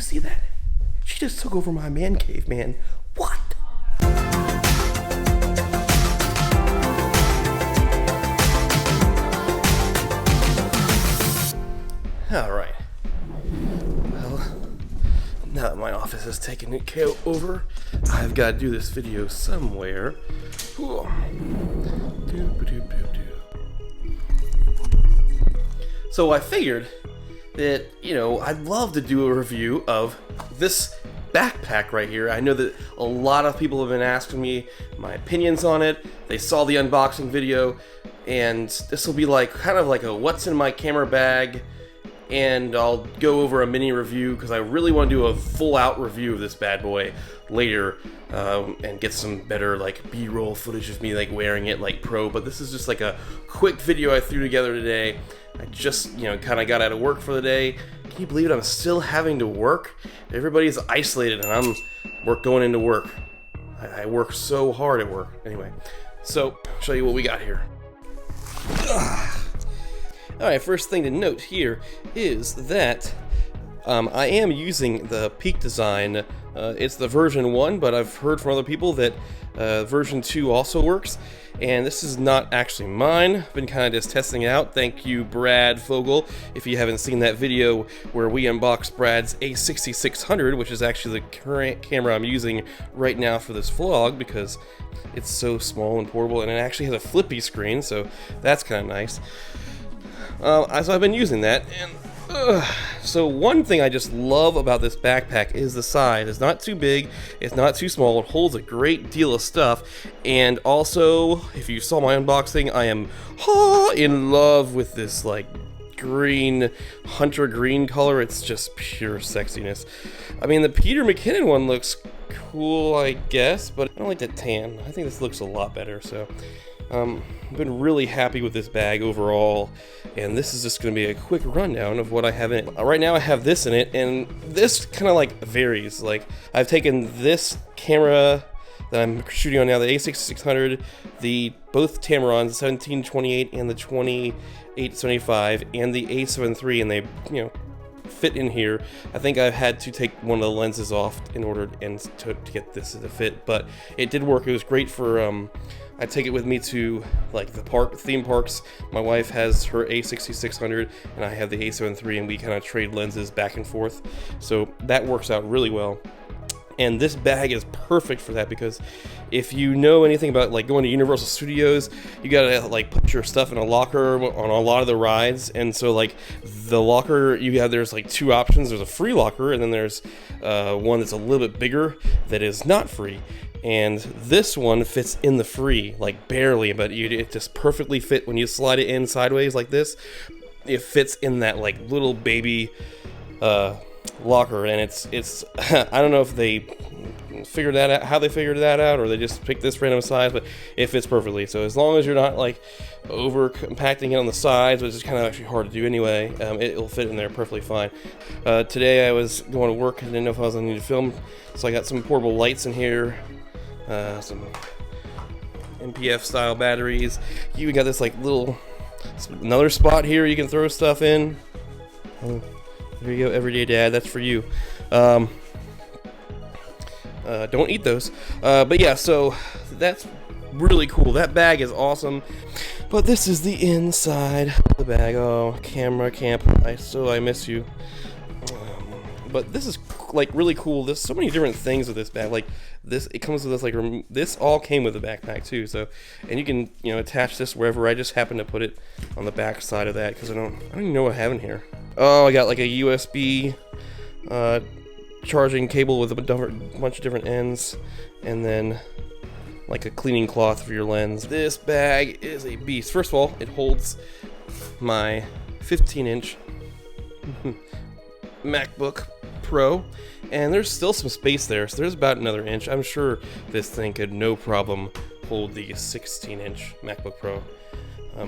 see that? She just took over my man cave, man. What? Alright. Well, now that my office has taken it over, I've got to do this video somewhere. So I figured that, I'd love to do a review of this backpack right here. I know that a lot of people have been asking me my opinions on it. They saw the unboxing video, and this will be kind of like a what's in my camera bag, and I'll go over a mini review because I really want to do a full-out review of this bad boy later, and get some better B-roll footage of me wearing it pro. But this is just a quick video I threw together today. I just kind of got out of work for the day. Can you believe it? I'm still having to work. Everybody's isolated and I'm going into work. I work so hard at work. Anyway, so I'll show you what we got here. Alright, first thing to note here is that I am using the Peak design. It's the version 1, but I've heard from other people that version 2 also works. And this is not actually mine. I've been kind of just testing it out. Thank you, Brad Fogel. If you haven't seen that video where we unboxed Brad's A6600, which is actually the current camera I'm using right now for this vlog because it's so small and portable, and it actually has a flippy screen, so that's kind of nice. So I've been using that, and so one thing I just love about this backpack is the size. It's not too big, it's not too small, it holds a great deal of stuff, and also, if you saw my unboxing, I am in love with this green, hunter green color. It's just pure sexiness. I mean, the Peter McKinnon one looks cool, I guess, but I don't like that tan. I think this looks a lot better, so I've been really happy with this bag overall, and this is just going to be a quick rundown of what I have in it. Right now I have this in it, and this kind of varies. I've taken this camera that I'm shooting on now, the A6600, both Tamarons, the 17-28 and the 28-75, and the A7 III, and they, fit in here. I think I've had to take one of the lenses off in order to get this to fit, but it did work. It was great for I take it with me to the theme parks. My wife has her A6600 and I have the A7 III, and we kind of trade lenses back and forth, so that works out really well. And this bag is perfect for that, because if you know anything about going to Universal Studios, you gotta put your stuff in a locker on a lot of the rides. And so the locker there's two options. There's a free locker, and then there's one that's a little bit bigger that is not free. And this one fits in the free, barely, but it just perfectly fit when you slide it in sideways like this. It fits in that little baby locker, and it's I don't know if they figured that out, how they figured that out, or they just picked this random size, but it fits perfectly. So as long as you're not over compacting it on the sides, which is kind of actually hard to do anyway, it'll fit in there perfectly fine. Today I was going to work, I didn't know if I was going to need to film, so I got some portable lights in here, some MPF style batteries. You got this another spot here you can throw stuff in. There you go, Everyday Dad, that's for you. Don't eat those. But yeah, so that's really cool. That bag is awesome. But this is the inside of the bag. Oh, camera camp, I miss you. But this is really cool. There's so many different things with this bag. It comes with this this all came with the backpack too. So, and you can attach this wherever. I just happen to put it on the back side of that because I don't even know what I have in here. Oh, I got a USB charging cable with a bunch of different ends, and then a cleaning cloth for your lens. This bag is a beast. First of all, it holds my 15-inch MacBook Pro, and there's still some space there, so there's about another inch. I'm sure this thing could no problem hold the 16-inch MacBook Pro,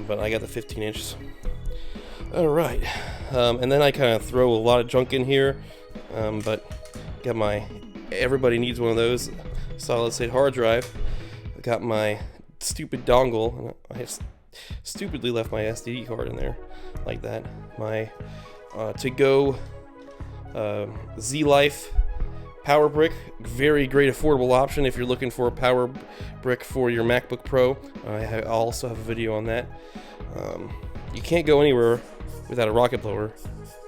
but I got the 15-inch. Alright, and then I kind of throw a lot of junk in here, but got my, everybody needs one of those, solid state hard drive. I got my stupid dongle, and I stupidly left my SD card in there, like that. My to-go Z-Life power brick. Very great affordable option if you're looking for a power brick for your MacBook Pro. I also have a video on that. You can't go anywhere without a rocket blower.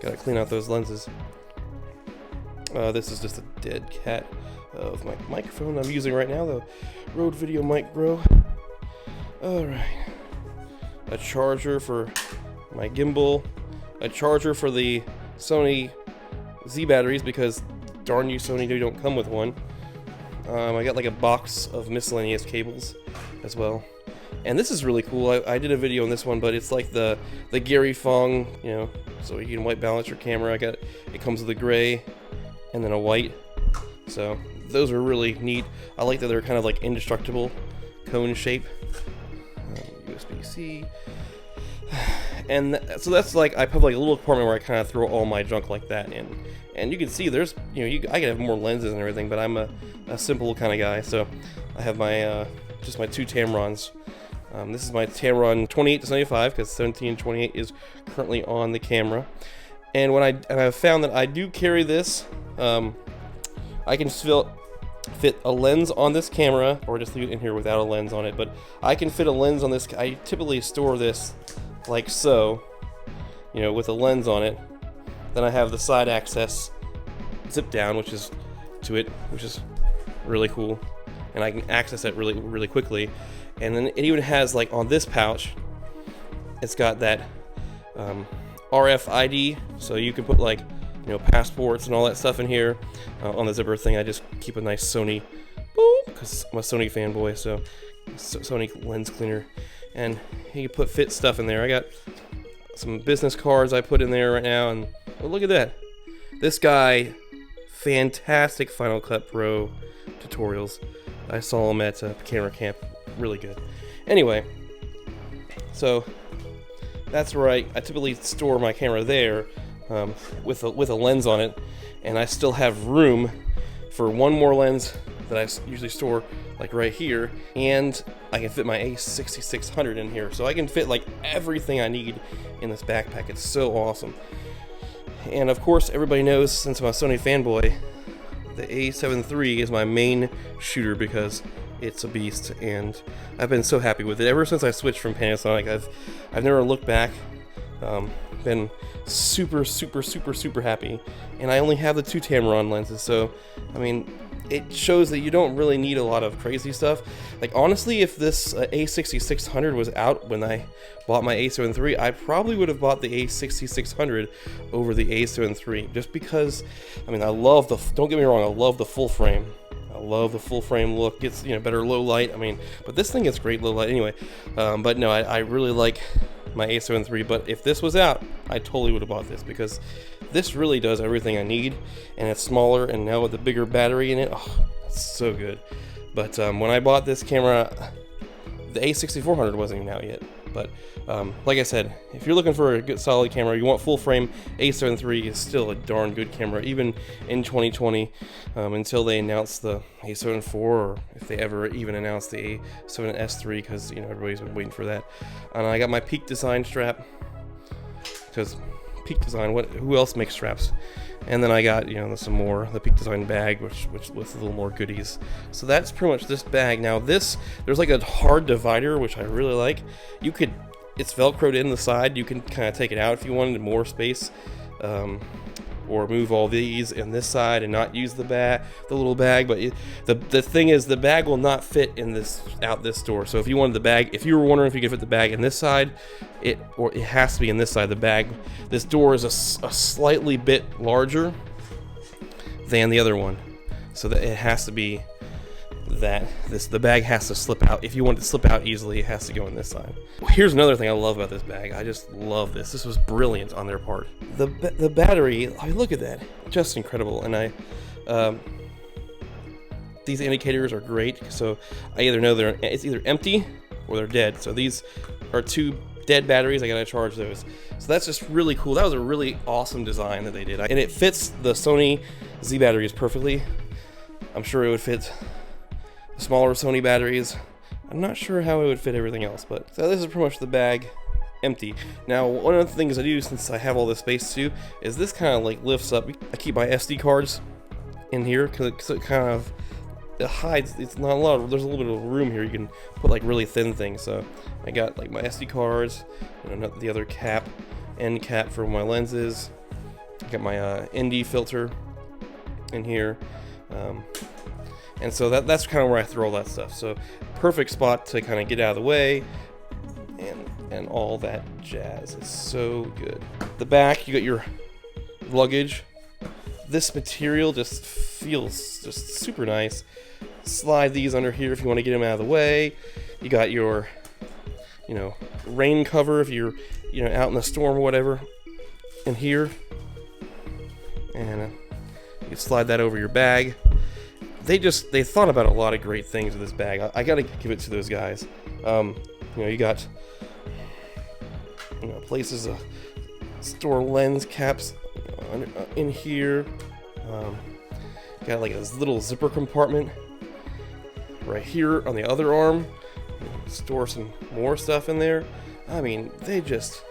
Gotta clean out those lenses. This is just a dead cat of my microphone I'm using right now, the Rode Video Mic Pro. Alright. A charger for my gimbal. A charger for the Sony Z batteries, because darn you Sony, you don't come with one. I got like a box of miscellaneous cables as well. And this is really cool. I did a video on this one, but it's like the Gary Fong, you know, so you can white balance your camera. It comes with a gray and then a white. So those are really neat. I like that they're kind of like indestructible, cone shape. USB-C. And so that's like, I have like a little compartment where I kind of throw all my junk like that in. And you can see there's, you know, I can have more lenses and everything, but I'm a simple kind of guy. So I have my, just my 2 Tamrons. This is my Tamron 28-75, because 17-28 is currently on the camera. And I've found that I do carry this. I can fit a lens on this camera, or just leave it in here without a lens on it. But I can fit a lens on this. I typically store this like so, you know, with a lens on it. Then I have the side access zip down, which is really cool, and I can access it really quickly. And then it even has, like, on this pouch, it's got that RFID, so you can put, like, you know, passports and all that stuff in here. On the zipper thing, I just keep a nice Sony, because I'm a Sony fanboy, so Sony lens cleaner. And you can fit stuff in there. I got some business cards I put in there right now, and oh, look at that. This guy, fantastic Final Cut Pro tutorials. I saw him at Camera Camp. Really good. Anyway, so that's where I typically store my camera there, with a lens on it, and I still have room for one more lens that I usually store like right here, and I can fit my A6600 in here, so I can fit like everything I need in this backpack. It's so awesome. And of course, everybody knows, since I'm a Sony fanboy, the A7 III is my main shooter because it's a beast, and I've been so happy with it ever since I switched from Panasonic. I've never looked back. Been super happy, and I only have the 2 Tamron lenses, so I mean, it shows that you don't really need a lot of crazy stuff. Like, honestly, if this A6600 was out when I bought my A7 III, I probably would have bought the A6600 over the A7 III, just because, I mean, I love don't get me wrong, I love the full frame. I love the full frame look. It's, you know, better low light. I mean, but this thing gets great low light anyway. But no, I really like my A7 III, but if this was out, I totally would have bought this, because this really does everything I need, and it's smaller, and now with the bigger battery in it, oh, it's so good. But when I bought this camera, the A6400 wasn't even out yet. But like I said, if you're looking for a good solid camera, you want full frame, A7 III is still a darn good camera, even in 2020, until they announce the A7 IV, or if they ever even announce the A7S III, because, you know, everybody's been waiting for that. And I got my Peak Design strap, because Peak Design, who else makes straps? And then I got, you know, some more, the Peak Design bag, which with a little more goodies. So that's pretty much this bag. Now there's like a hard divider, which I really like. It's Velcroed in the side. You can kind of take it out if you wanted more space, or move all these in this side and not use the little bag. But the thing is, the bag will not fit in this door. So if you wanted the bag, if you were wondering if you could fit the bag in this side, it has to be in this side. The bag, this door is a slightly bit larger than the other one, so that it has to be that the bag has to slip out. If you want it to slip out easily, it has to go in this side. Here's another thing I love about this bag. I just love this. This was brilliant on their part. The battery, I look at that, just incredible. And these indicators are great, so I either know it's either empty or they're dead. So these are 2 dead batteries. I gotta charge those. So that's just really cool. That was a really awesome design that they did, and it fits the Sony Z batteries perfectly. I'm sure it would fit smaller Sony batteries. I'm not sure how it would fit everything else, but so this is pretty much the bag. empty. Now, one of the things I do, since I have all this space too, is this kind of like lifts up. I keep my SD cards in here because it kind of hides. It's not a lot. There's a little bit of room here. You can put like really thin things. So I got like my SD cards, the other cap, end cap for my lenses. I got my ND filter in here, and so that's kind of where I throw all that stuff. So perfect spot to kind of get out of the way, and all that jazz. Is so good. The back, you got your luggage. This material just feels just super nice. Slide these under here if you want to get them out of the way. You got your, rain cover if you're, out in the storm or whatever, in here. And you can slide that over your bag. They thought about a lot of great things with this bag. I gotta give it to those guys. You got, places to store lens caps in here. Got like a little zipper compartment right here on the other arm. Store some more stuff in there. I mean, they just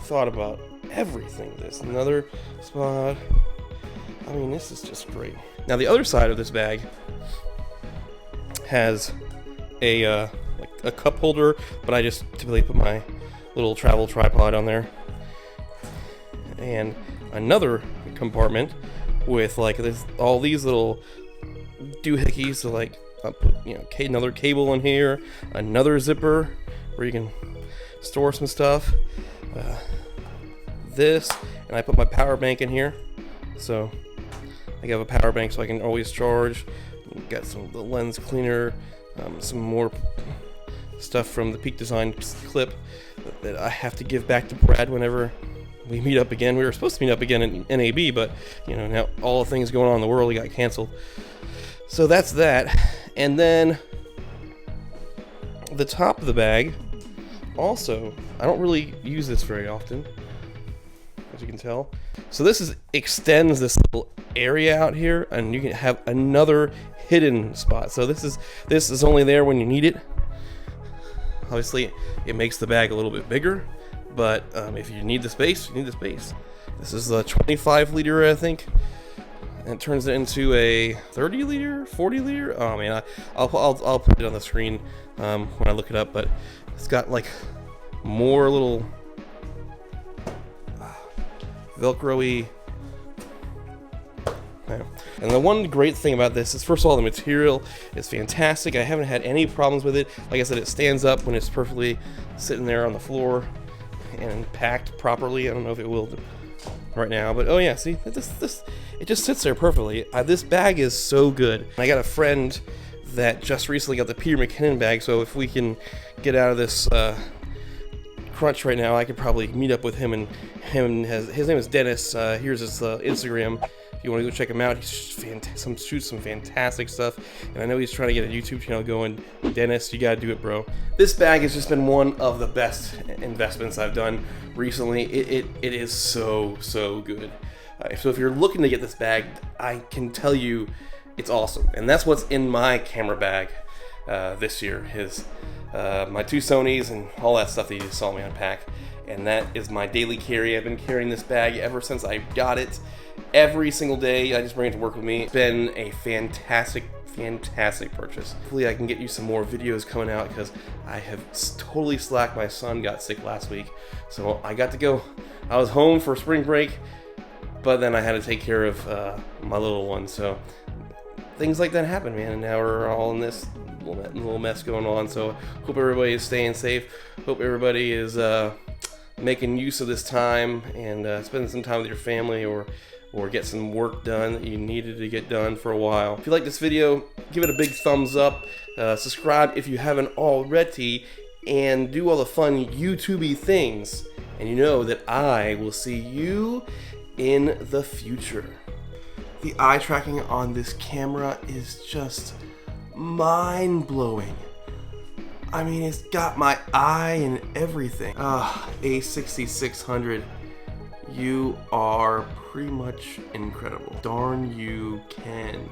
thought about everything. There's another spot. I mean, this is just great. Now the other side of this bag has a cup holder, but I just typically put my little travel tripod on there, and another compartment with like all these little doohickeys. So like I'll put another cable in here, another zipper where you can store some stuff. This, and I put my power bank in here, so I have a power bank so I can always charge. Got the lens cleaner, some more stuff from the Peak Design clip that I have to give back to Brad whenever we meet up again. We were supposed to meet up again in NAB, but now all the things going on in the world, we got canceled. So that's that. And then the top of the bag, also, I don't really use this very often, as you can tell. So this extends this little area out here, and you can have another hidden spot. So this is only there when you need it. Obviously, it makes the bag a little bit bigger, but if you need the space, you need the space. This is a 25 liter, I think, and it turns it into a 30 liter, 40 liter. Oh man, I'll put it on the screen when I look it up. But it's got like more little Velcro-y. And the one great thing about this is, first of all, the material is fantastic. I haven't had any problems with it. Like I said, it stands up when it's perfectly sitting there on the floor and packed properly. I don't know if it will right now, but oh yeah, see, it just sits there perfectly. This bag is so good. I got a friend that just recently got the Peter McKinnon bag, so if we can get out of this crunch right now, I could probably meet up with him. And his name is Dennis. Here's his Instagram. If you want to go check him out, he shoots some fantastic stuff, and I know he's trying to get a YouTube channel going. Dennis, you gotta do it, bro. This bag has just been one of the best investments I've done recently. It is so good. So if you're looking to get this bag, I can tell you it's awesome, and that's what's in my camera bag this year. My two Sonys and all that stuff that you saw me unpack, and that is my daily carry. I've been carrying this bag ever since I got it. Every single day, I just bring it to work with me. It's been a fantastic purchase. Hopefully I can get you some more videos coming out, because I have totally slacked. My son got sick last week, so I got to go. I was home for spring break, but then I had to take care of my little one. So things like that happen, man, and now we're all in this little mess going on. So hope everybody is staying safe. Hope everybody is making use of this time and spending some time with your family, or get some work done that you needed to get done for a while. If you like this video, give it a big thumbs up. Subscribe if you haven't already, and do all the fun YouTube-y things. And you know that I will see you in the future. The eye tracking on this camera is just mind-blowing. I mean, it's got my eye and everything. A6600, you are pretty much incredible. Darn you can.